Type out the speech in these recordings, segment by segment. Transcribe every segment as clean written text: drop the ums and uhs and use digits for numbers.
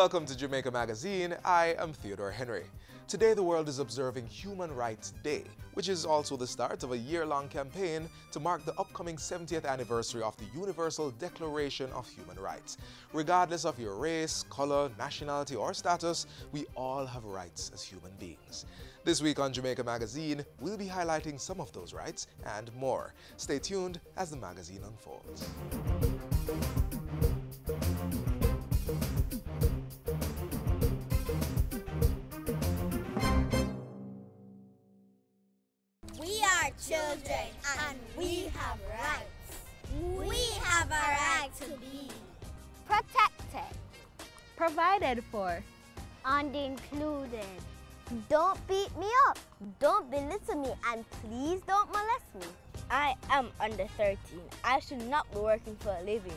Welcome to Jamaica Magazine. I am Theodore Henry. Today the world is observing Human Rights Day, which is also the start of a year-long campaign to mark the upcoming 70th anniversary of the Universal Declaration of Human Rights. Regardless of your race, color, nationality, or status, we all have rights as human beings. This week on Jamaica Magazine, we'll be highlighting some of those rights and more. Stay tuned as the magazine unfolds. We are children and we have rights. We have a right to be protected, provided for, and included. Don't beat me up, don't belittle me, and please don't molest me. I am under 13. I should not be working for a living.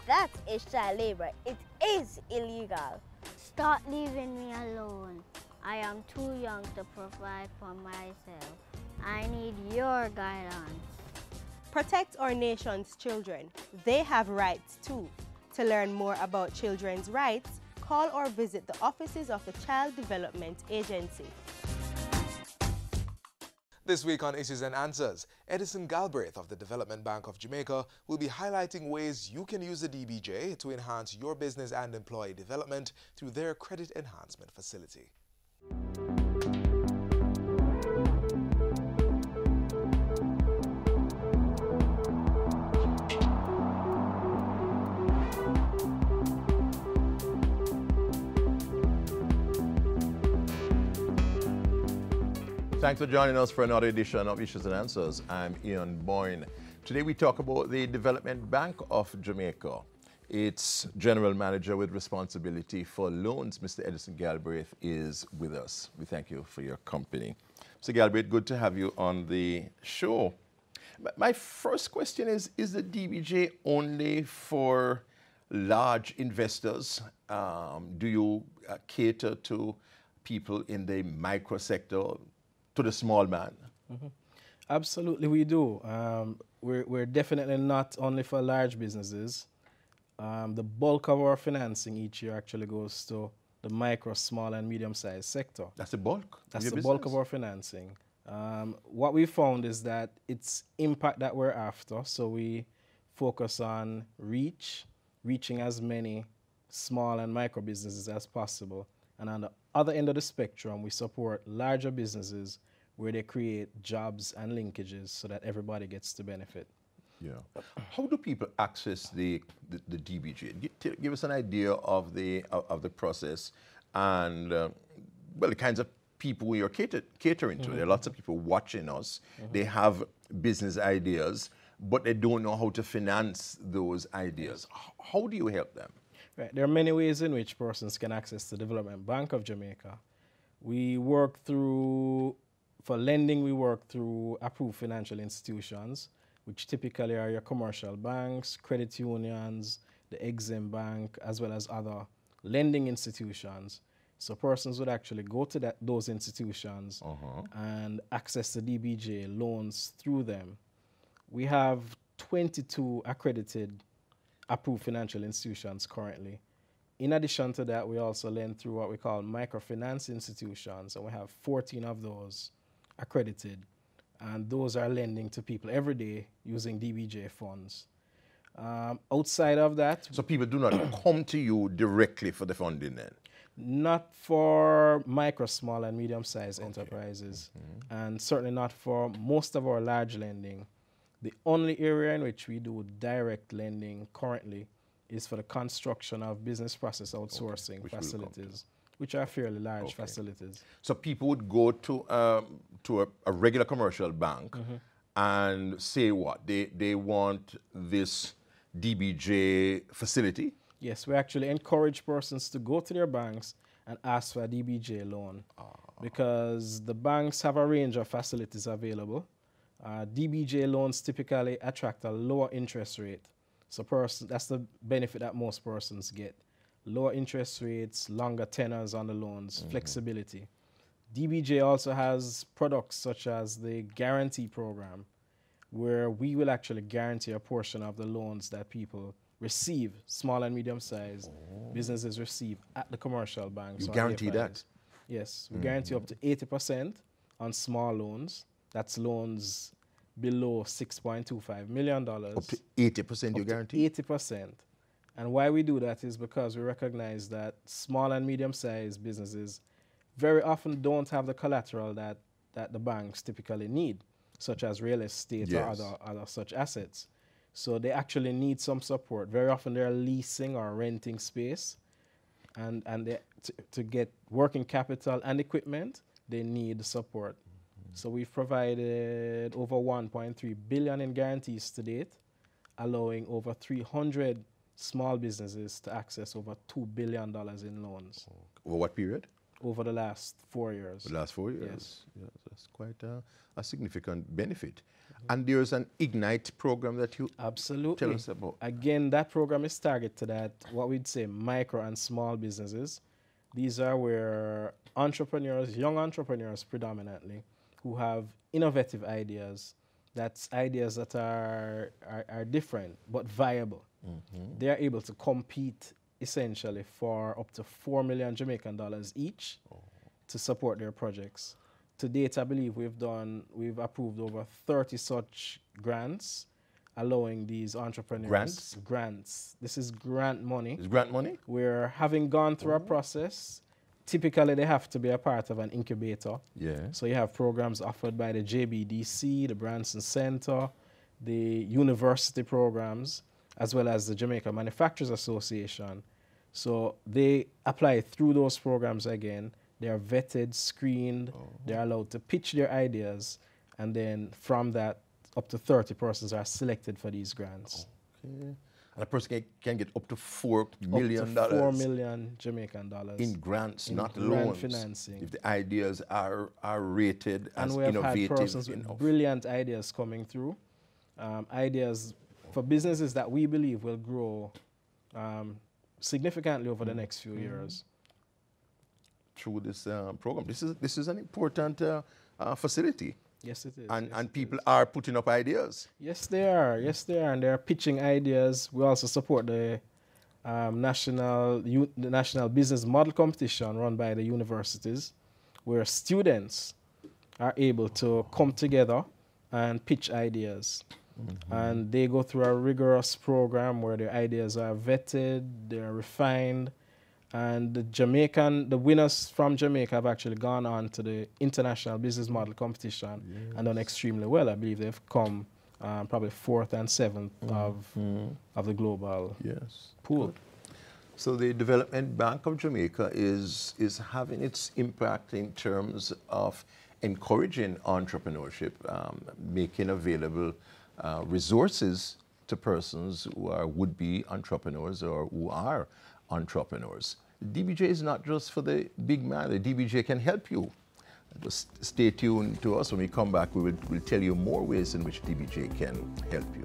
That is child labor. It is illegal. Stop leaving me alone. I am too young to provide for myself. I need your guidance. Protect our nation's children. They have rights too. To learn more about children's rights, call or visit the offices of the Child Development Agency. This week on Issues and Answers, Edison Galbraith of the Development Bank of Jamaica will be highlighting ways you can use the DBJ to enhance your business and employee development through their credit enhancement facility. Thanks for joining us for another edition of Issues and Answers. I'm Ian Boyne. Today we talk about the Development Bank of Jamaica. Its General Manager with responsibility for loans, Mr. Edison Galbraith, is with us. We thank you for your company. Mr. Galbraith, good to have you on the show. My first question is the DBJ only for large investors? Do you cater to people in the micro sector, to the small man? Mm-hmm. Absolutely, we do. We're definitely not only for large businesses. The bulk of our financing each year actually goes to the micro, small, and medium-sized sector. That's the bulk? That's the bulk of our financing. What we found is that it's impact that we're after, so we focus on reaching as many small and micro businesses as possible. And on the other end of the spectrum, we support larger businesses where they create jobs and linkages so that everybody gets to benefit. Yeah. How do people access the DBJ? Give us an idea of the process and well, the kinds of people we are catering to. There are lots of people watching us. They have business ideas, but they don't know how to finance those ideas. How do you help them? Right. There are many ways in which persons can access the Development Bank of Jamaica. We work through, for lending, we work through approved financial institutions, which typically are your commercial banks, credit unions, the Exim Bank, as well as other lending institutions. So persons would actually go to those institutions and access the DBJ loans through them. We have 22 accredited approved financial institutions currently. In addition to that, we also lend through what we call microfinance institutions, and we have 14 of those accredited. And those are lending to people every day using DBJ funds. Outside of that... So people do not come to you directly for the funding then? Not for micro, small, and medium-sized enterprises, and certainly not for most of our large lending. The only area in which we do direct lending currently is for the construction of business process outsourcing facilities, which are fairly large facilities. So people would go to a regular commercial bank and say what? They want this DBJ facility? Yes, we actually encourage persons to go to their banks and ask for a DBJ loan because the banks have a range of facilities available. DBJ loans typically attract a lower interest rate. So that's the benefit that most persons get. Lower interest rates, longer tenors on the loans, flexibility. DBJ also has products such as the guarantee program, where we will actually guarantee a portion of the loans that people receive, small and medium-sized businesses receive at the commercial banks. You or guarantee AFIs. that? Yes, we guarantee up to 80% on small loans. That's loans below $6.25 million. Up to 80% you guarantee? 80%. And why we do that is because we recognize that small and medium-sized businesses very often don't have the collateral that the banks typically need, such as real estate or other such assets. So they actually need some support. Very often they're leasing or renting space, and to get working capital and equipment, they need support. So we've provided over $1.3 billion in guarantees to date, allowing over 300 small businesses to access over $2 billion in loans. Over what period? Over the last 4 years. The last 4 years? Yes. Yeah, that's quite a significant benefit. And there's an Ignite program that you Absolutely. tell us about. Again, that program is targeted at what we'd say micro and small businesses. These are where entrepreneurs, young entrepreneurs predominantly, who have innovative ideas, that's ideas that are different but viable. They are able to compete essentially for up to $4 million Jamaican dollars each to support their projects. To date, I believe we've approved over 30 such grants, allowing these entrepreneurs grants. This is grant money. Is grant money? We're having gone through a process. Typically, they have to be a part of an incubator. Yeah. So you have programs offered by the JBDC, the Branson Center, the university programs, as well as the Jamaica Manufacturers Association. So they apply through those programs again. They are vetted, screened, they're allowed to pitch their ideas, and then from that, up to 30 persons are selected for these grants. Okay. And a person can get up to $4 million. Up to $4 million Jamaican dollars. In grants, in not grant loans. financing. If the ideas are rated as and we have innovative had persons with brilliant ideas coming through. Ideas for businesses that we believe will grow significantly over the next few years. Through this program. This is an important facility. Yes, it is. And people are putting up ideas. Yes, they are. Yes, they are. And they're pitching ideas. We also support the national business model competition run by the universities, where students are able to come together and pitch ideas. And they go through a rigorous program where their ideas are vetted, they're refined, and the winners from Jamaica have actually gone on to the International Business Model Competition and done extremely well. I believe they've come probably 4th and 7th of the global pool. Good. So the Development Bank of Jamaica is having its impact in terms of encouraging entrepreneurship, making available resources to persons who are would-be entrepreneurs or who are entrepreneurs. DBJ is not just for the big man. The DBJ can help you. Just stay tuned to us. When we come back, we'll tell you more ways in which DBJ can help you.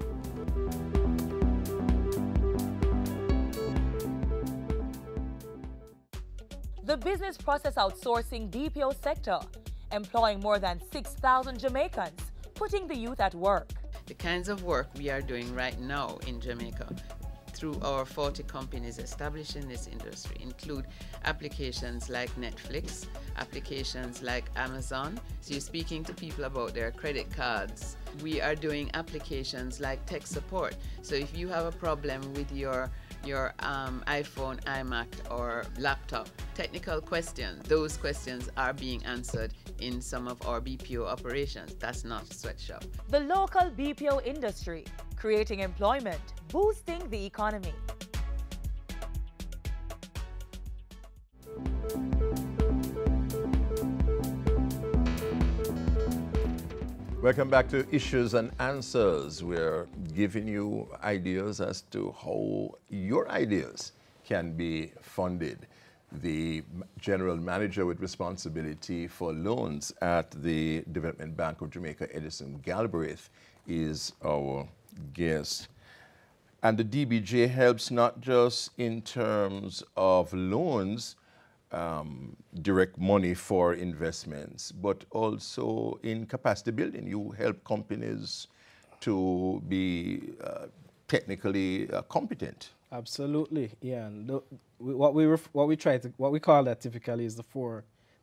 The business process outsourcing BPO sector, employing more than 6,000 Jamaicans, putting the youth at work. The kinds of work we are doing right now in Jamaica through our 40 companies established in this industry include applications like Netflix, applications like Amazon. So you're speaking to people about their credit cards. We are doing applications like tech support. So if you have a problem with your iPhone, iMac, or laptop, technical questions, those questions are being answered in some of our BPO operations. That's not a sweatshop. The local BPO industry, creating employment, boosting the economy. Welcome back to Issues and Answers. We're giving you ideas as to how your ideas can be funded. The General Manager with responsibility for loans at the Development Bank of Jamaica, Edison Galbraith, is our guest. And the DBJ helps not just in terms of loans, direct money for investments, but also in capacity building. You help companies to be technically competent. Absolutely, yeah. And what we call that typically is the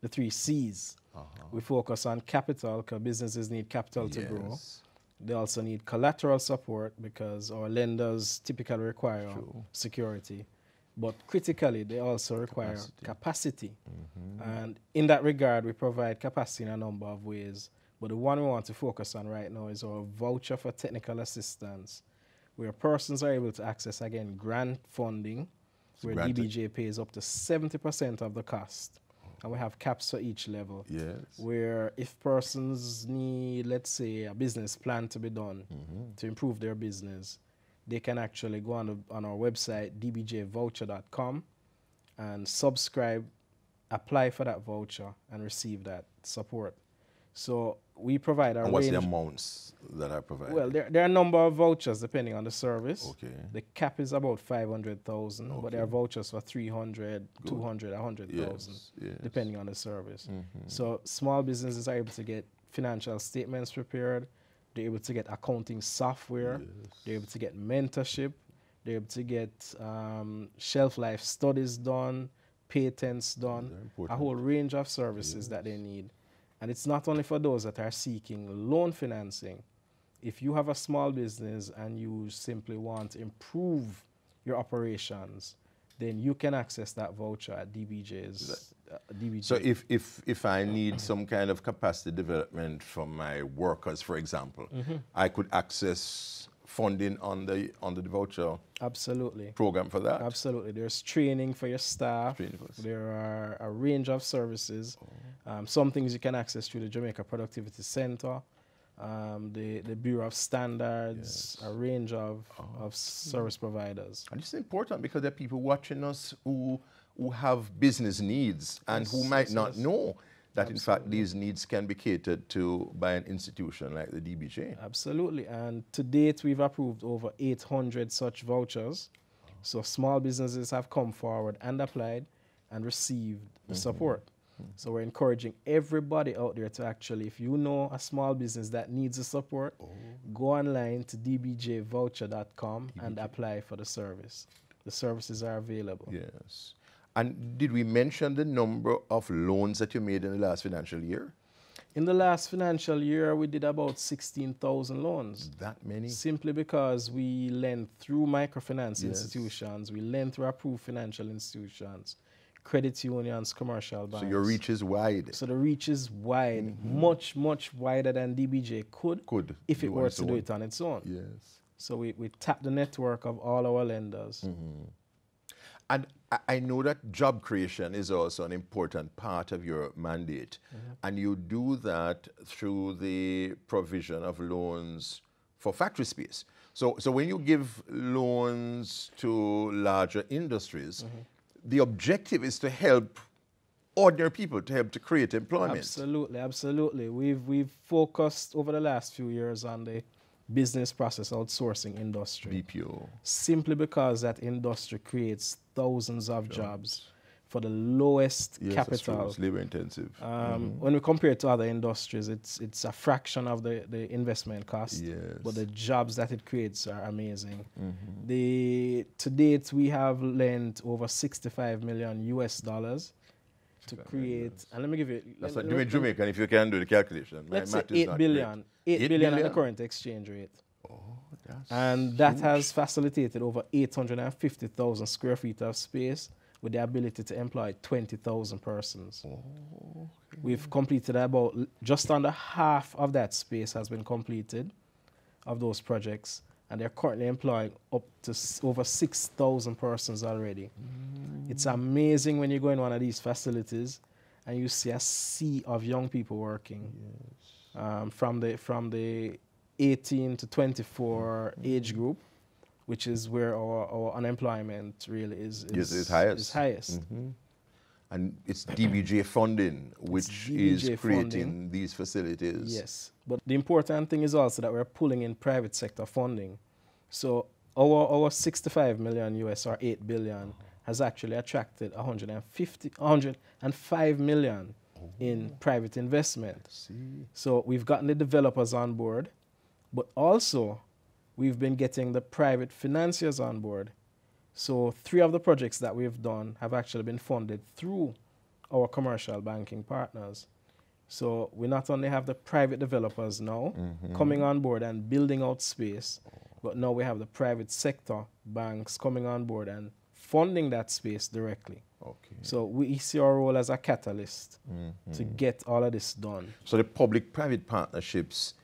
3 C's. We focus on capital because businesses need capital to grow. They also need collateral support because our lenders typically require security. But critically, they also require capacity. And in that regard, we provide capacity in a number of ways. But the one we want to focus on right now is our voucher for technical assistance, where persons are able to access, again, grant funding, where DBJ pays up to 70% of the cost. And we have caps for each level. Where if persons need, let's say, a business plan to be done to improve their business, they can actually go on our website, dbjvoucher.com, and subscribe, apply for that voucher, and receive that support. So we provide a range. And what's the amounts that are provided? Well, there are a number of vouchers depending on the service. The cap is about 500,000, but there are vouchers for 300, 200, 100,000, depending on the service. So small businesses are able to get financial statements prepared. They're able to get accounting software. They're able to get mentorship. They're able to get shelf life studies done, patents done, a whole range of services that they need. And it's not only for those that are seeking loan financing. If you have a small business and you simply want to improve your operations, then you can access that voucher at DBJ's. DBJ. So if I need some kind of capacity development from my workers, for example, I could access funding on the voucher program for that? Absolutely. There's training for your staff. There are a range of services. Some things you can access through the Jamaica Productivity Center, the Bureau of Standards, a range of service providers. And it's important because there are people watching us who have business needs and who might not know that in fact these needs can be catered to by an institution like the DBJ. Absolutely. And to date, we've approved over 800 such vouchers. So small businesses have come forward and applied and received the support. So we're encouraging everybody out there to actually, if you know a small business that needs the support, go online to dbjvoucher.com and apply for the service. The services are available. Yes. And did we mention the number of loans that you made in the last financial year? In the last financial year, we did about 16,000 loans. That many? Simply because we lend through microfinance institutions, we lend through approved financial institutions, credit unions, commercial banks. So your reach is wide. So the reach is wide, much, much wider than DBJ could if it were to do it on its own. Yes. So we tap the network of all our lenders. And I know that job creation is also an important part of your mandate. And you do that through the provision of loans for factory space. So when you give loans to larger industries, the objective is to help ordinary people, to help to create employment. Absolutely, absolutely. We've focused over the last few years on the business process outsourcing industry. BPO. Simply because that industry creates thousands of jobs for the lowest capital. It's labor intensive. When we compare it to other industries, it's a fraction of the investment cost, but the jobs that it creates are amazing. To date, we have lent over $65 million to create, and let me give you... That's like doing Jamaican, if you can do the calculation. Let's say 8 billion. 8 billion at the current exchange rate. And that has facilitated over 850,000 square feet of space with the ability to employ 20,000 persons. We've completed about, just under half of that space has been completed of those projects, and they're currently employing up to over 6,000 persons already. It's amazing when you go in one of these facilities and you see a sea of young people working. From the 18 to 24 age group, which is where our unemployment really is highest. And it's DBJ funding, which is creating these facilities. Yes, but the important thing is also that we're pulling in private sector funding. So our 65 million US or 8 billion has actually attracted 105 million in private investment. So we've gotten the developers on board, but also we've been getting the private financiers on board. So 3 of the projects that we've done have actually been funded through our commercial banking partners. So we not only have the private developers now coming on board and building out space, but now we have the private sector banks coming on board and funding that space directly. Okay. So we see our role as a catalyst to get all of this done. So the public-private partnerships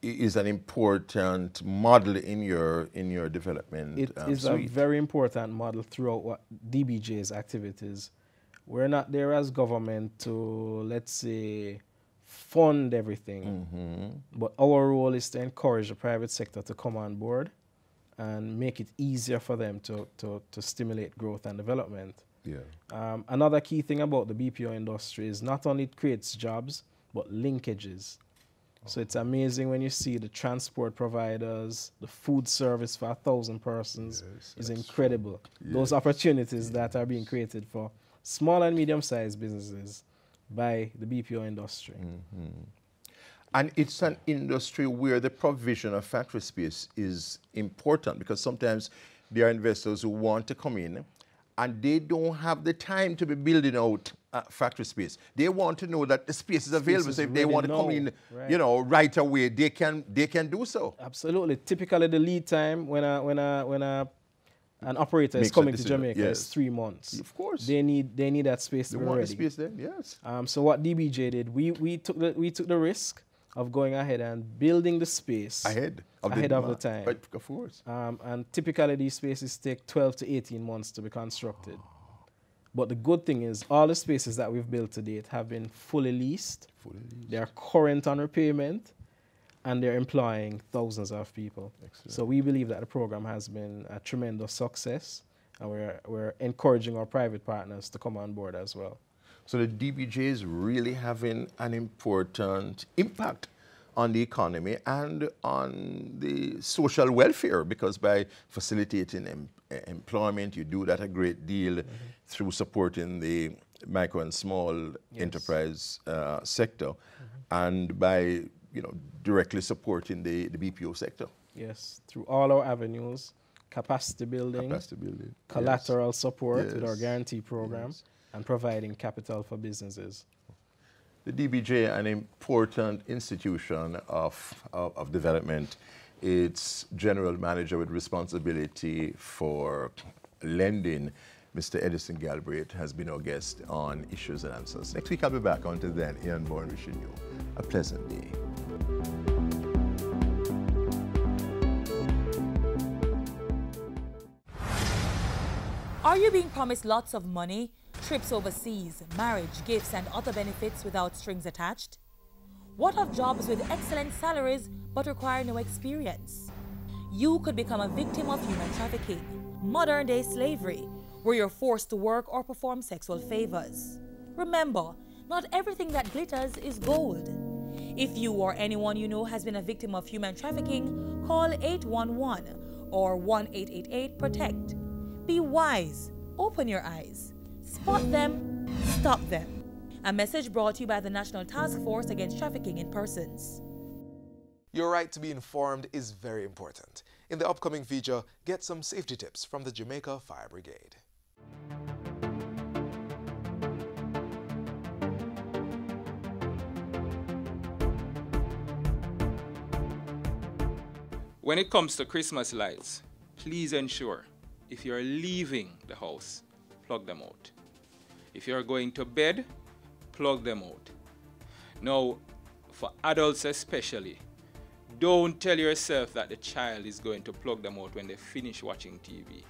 is an important model in your development It is suite. a very important model throughout what DBJ's activities. We're not there as government to, let's say, fund everything, but our role is to encourage the private sector to come on board and make it easier for them to stimulate growth and development. Yeah. Another key thing about the BPO industry is not only it creates jobs, but linkages. So it's amazing when you see the transport providers, the food service for 1,000 persons is incredible. Those opportunities that are being created for small and medium-sized businesses by the BPO industry. And it's an industry where the provision of factory space is important, because sometimes there are investors who want to come in and they don't have the time to be building out factory space. They want to know that the space is available. So if they want to come in, you know, right away, they can do so. Absolutely. Typically, the lead time when an operator is coming to Jamaica is 3 months. Of course. They need that space to be ready. The space there, yes. So what DBJ did, we took the risk of going ahead and building the space ahead of the time. Right, of course. And typically these spaces take 12 to 18 months to be constructed. But the good thing is all the spaces that we've built to date have been fully leased. They are current on repayment, and they're employing thousands of people. Excellent. So we believe that the program has been a tremendous success, and we're encouraging our private partners to come on board as well. So the DBJ is really having an important impact on the economy and on the social welfare, because by facilitating employment, you do that a great deal through supporting the micro and small enterprise sector, and by directly supporting the BPO sector. Yes, through all our avenues, capacity building, collateral support with our guarantee program, and providing capital for businesses. The DBJ, an important institution of development. Its general manager with responsibility for lending, Mr. Edison Galbraith, has been our guest on Issues and Answers. Next week I'll be back. Until then, Ian Bourne wishing you a pleasant day. Are you being promised lots of money, trips overseas, marriage, gifts, and other benefits without strings attached? What of jobs with excellent salaries but require no experience? You could become a victim of human trafficking, modern-day slavery, where you're forced to work or perform sexual favors. Remember, not everything that glitters is gold. If you or anyone you know has been a victim of human trafficking, call 811 or 1-888-PROTECT. Be wise, open your eyes, spot them, stop them. A message brought to you by the National Task Force Against Trafficking in Persons. Your right to be informed is very important. In the upcoming feature, get some safety tips from the Jamaica Fire Brigade. When it comes to Christmas lights, please ensure if you're leaving the house, plug them out. If you're going to bed, plug them out. Now, for adults especially, don't tell yourself that the child is going to plug them out when they finish watching TV.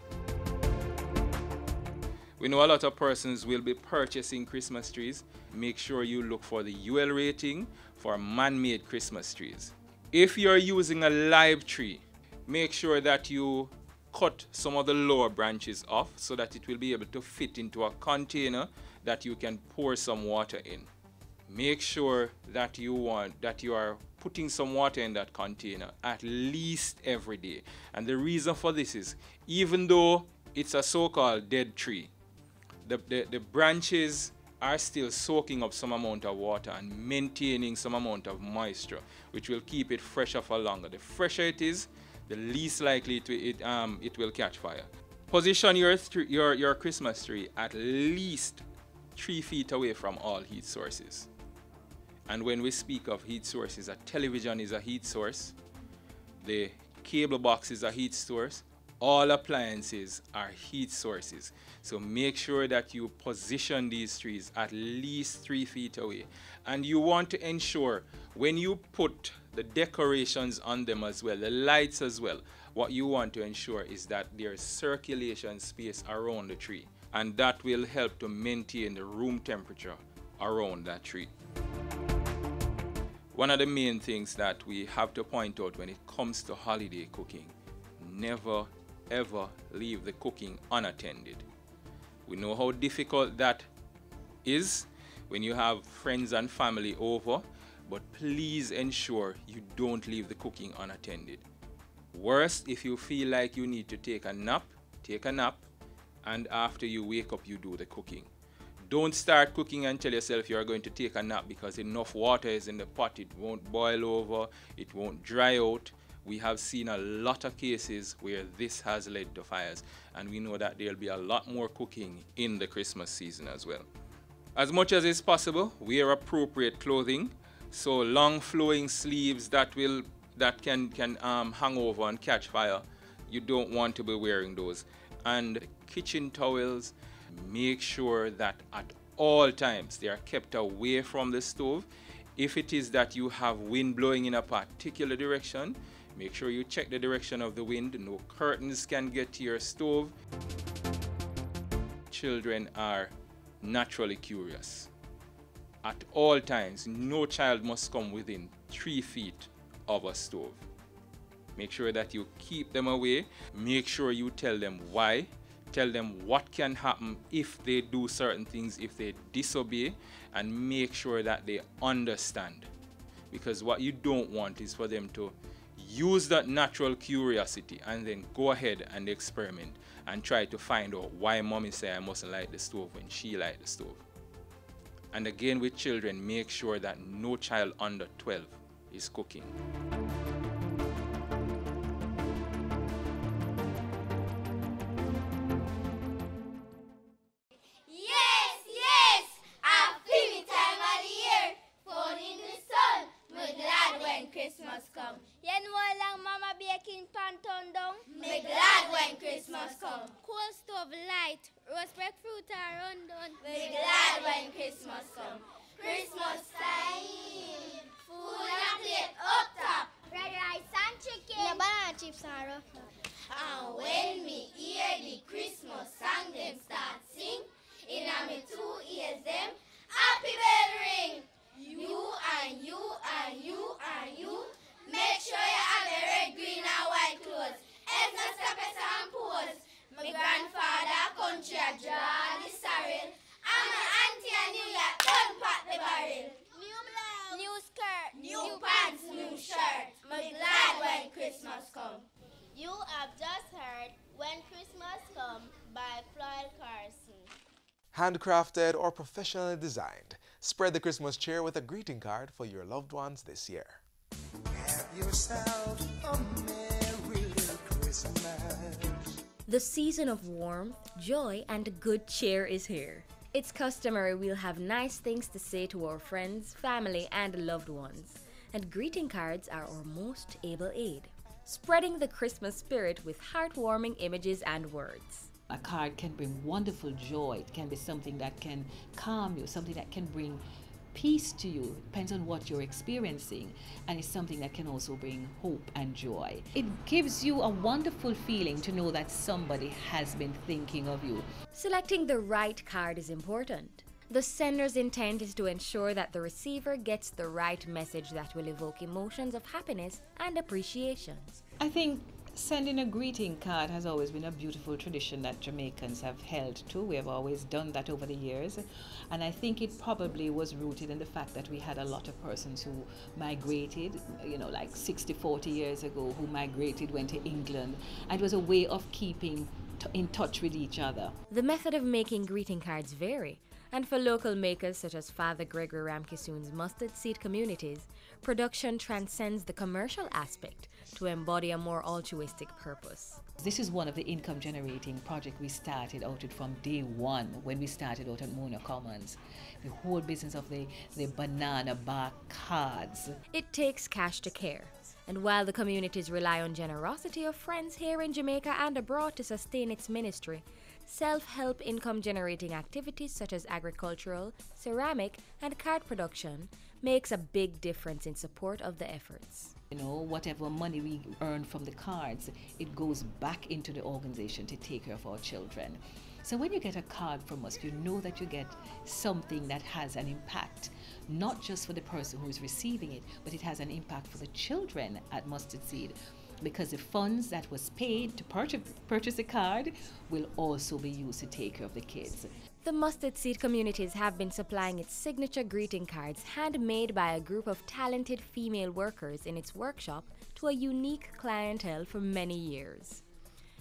We know a lot of persons will be purchasing Christmas trees. Make sure you look for the UL rating for man-made Christmas trees. If you're using a live tree, make sure that you cut some of the lower branches off so that it will be able to fit into a container that you can pour some water in. Make sure that you are putting some water in that container at least every day. And the reason for this is, even though it's a so-called dead tree, the branches are still soaking up some amount of water and maintaining some amount of moisture, which will keep it fresher for longer. The fresher it is, the least likely it will catch fire. Position your Christmas tree at least 3 feet away from all heat sources. And when we speak of heat sources, a television is a heat source, the cable box is a heat source, all appliances are heat sources. So make sure that you position these trees at least 3 feet away. And you want to ensure when you put the decorations on them as well, the lights as well, what you want to ensure is that there's circulation space around the tree. And that will help to maintain the room temperature around that tree. One of the main things that we have to point out when it comes to holiday cooking, never ever leave the cooking unattended. We know how difficult that is when you have friends and family over, but please ensure you don't leave the cooking unattended. Worst, if you feel like you need to take a nap, and after you wake up, you do the cooking. Don't start cooking and tell yourself you're going to take a nap because enough water is in the pot. It won't boil over, it won't dry out. We have seen a lot of cases where this has led to fires, and we know that there'll be a lot more cooking in the Christmas season as well. As much as is possible, wear appropriate clothing. So long flowing sleeves that can hang over and catch fire, you don't want to be wearing those. And kitchen towels, make sure that at all times they are kept away from the stove. If it is that you have wind blowing in a particular direction, make sure you check the direction of the wind. No curtains can get to your stove. Children are naturally curious. At all times, no child must come within 3 feet of a stove. Make sure that you keep them away. Make sure you tell them why. Tell them what can happen if they do certain things, if they disobey, and make sure that they understand. Because what you don't want is for them to use that natural curiosity and then go ahead and experiment and try to find out why mommy say I mustn't light the stove when she light the stove. And again with children, make sure that no child under 12 is cooking. Christmas come. You know long mama baking panton down. Me glad when Christmas come. Cold stove light, roast bread fruit are run down. Me glad when Christmas come. Christmas time, food and plate up top. Red rice and chicken. The banana chips are rough. And when me hear the Christmas song them start sing, in a me 2 ears them happy bell ring. You and you and you and you. Make sure you have a red, green and white clothes. Else not stop us and pose. My grandfather country a draw the sorrel. And my auntie and New York don't pack the barrel. New blouse, new skirt, new pants, new shirt. My glad when Christmas come. You have just heard When Christmas Come by Floyd Carson. Handcrafted or professionally designed, spread the Christmas cheer with a greeting card for your loved ones this year. Have yourself a merry little Christmas. The season of warmth, joy, and good cheer is here. It's customary we'll have nice things to say to our friends, family, and loved ones. And greeting cards are our most able aid, spreading the Christmas spirit with heartwarming images and words. A card can bring wonderful joy. It can be something that can calm you, something that can bring peace to you. It depends on what you're experiencing. And it's something that can also bring hope and joy. It gives you a wonderful feeling to know that somebody has been thinking of you. Selecting the right card is important. The sender's intent is to ensure that the receiver gets the right message that will evoke emotions of happiness and appreciation. I think sending a greeting card has always been a beautiful tradition that Jamaicans have held to. We have always done that over the years. And I think it probably was rooted in the fact that we had a lot of persons who migrated, like 60, 40 years ago, who migrated, went to England. And it was a way of keeping in touch with each other. The method of making greeting cards vary. And for local makers such as Father Gregory Ramkissoon's mustard seed communities, production transcends the commercial aspect to embody a more altruistic purpose. This is one of the income generating projects we started out with from day one when we started out at Mona Commons. The whole business of the banana bark cards. It takes cash to care. And while the communities rely on generosity of friends here in Jamaica and abroad to sustain its ministry, self-help income-generating activities such as agricultural, ceramic, and card production makes a big difference in support of the efforts. You know, whatever money we earn from the cards, it goes back into the organization to take care of our children. So when you get a card from us, you know that you get something that has an impact, not just for the person who is receiving it, but it has an impact for the children at Mustard Seed, because the funds that was paid to purchase the card will also be used to take care of the kids. The Mustard Seed communities have been supplying its signature greeting cards handmade by a group of talented female workers in its workshop to a unique clientele for many years.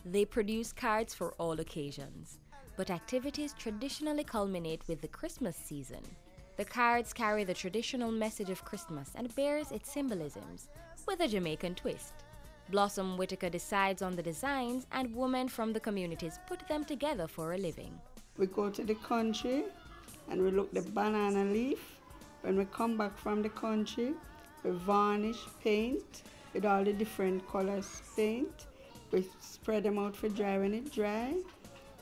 They produce cards for all occasions, but activities traditionally culminate with the Christmas season. The cards carry the traditional message of Christmas and bears its symbolisms with a Jamaican twist. Blossom Whitaker decides on the designs, and women from the communities put them together for a living. We go to the country and we look the banana leaf. When we come back from the country, we varnish, paint with all the different colors paint. We spread them out for dry. When it dry,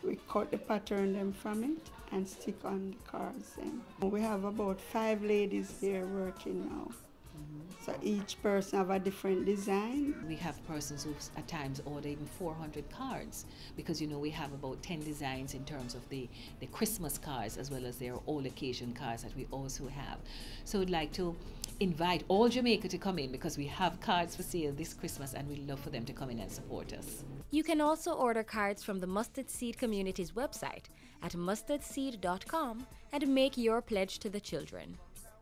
we cut the pattern them from it and stick on the cards then. We have about 5 ladies here working now. So each person have a different design. We have persons who at times order even 400 cards because, you know, we have about 10 designs in terms of the Christmas cards as well as their all occasion cards that we also have. So we'd like to invite all Jamaica to come in because we have cards for sale this Christmas and we'd love for them to come in and support us. You can also order cards from the Mustard Seed Community's website at mustardseed.com and make your pledge to the children.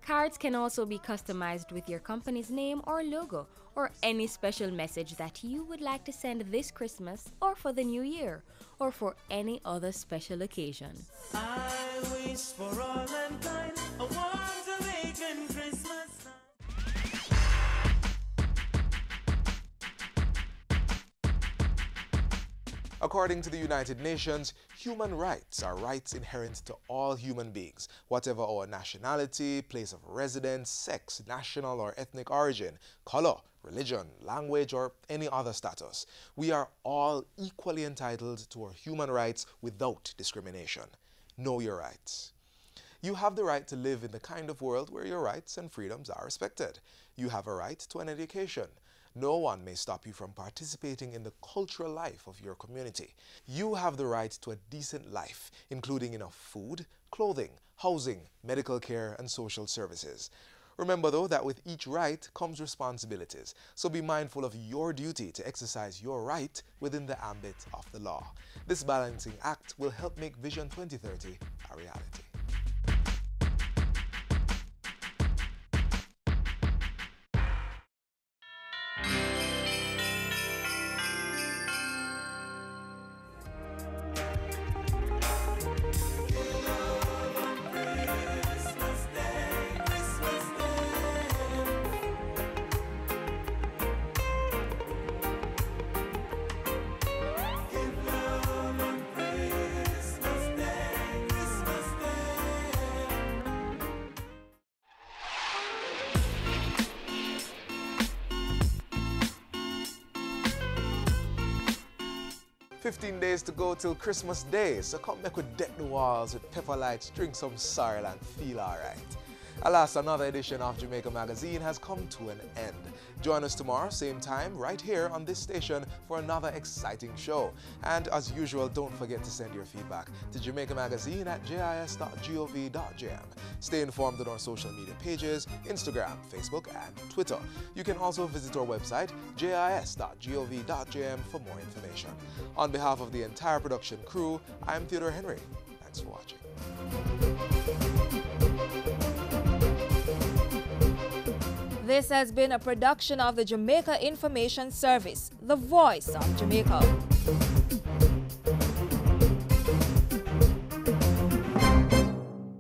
Cards can also be customized with your company's name or logo or any special message that you would like to send this Christmas or for the new year or for any other special occasion. I wish for all mankind a warm Jamaican Christmas. According to the United Nations, human rights are rights inherent to all human beings, whatever our nationality, place of residence, sex, national or ethnic origin, color, religion, language, or any other status. We are all equally entitled to our human rights without discrimination. Know your rights. You have the right to live in the kind of world where your rights and freedoms are respected. You have a right to an education. No one may stop you from participating in the cultural life of your community. You have the right to a decent life, including enough food, clothing, housing, medical care, and social services. Remember, though, that with each right comes responsibilities, so be mindful of your duty to exercise your right within the ambit of the law. This balancing act will help make Vision 2030 a reality. "15 days to go till Christmas Day, so come make we deck the walls with pepper lights, drink some sorrel and feel alright." Alas, another edition of Jamaica Magazine has come to an end. Join us tomorrow, same time, right here on this station for another exciting show. And as usual, don't forget to send your feedback to Jamaica Magazine at jis.gov.jm. Stay informed on our social media pages, Instagram, Facebook, and Twitter. You can also visit our website, jis.gov.jm, for more information. On behalf of the entire production crew, I'm Theodore Henry. Thanks for watching. This has been a production of the Jamaica Information Service, the voice of Jamaica.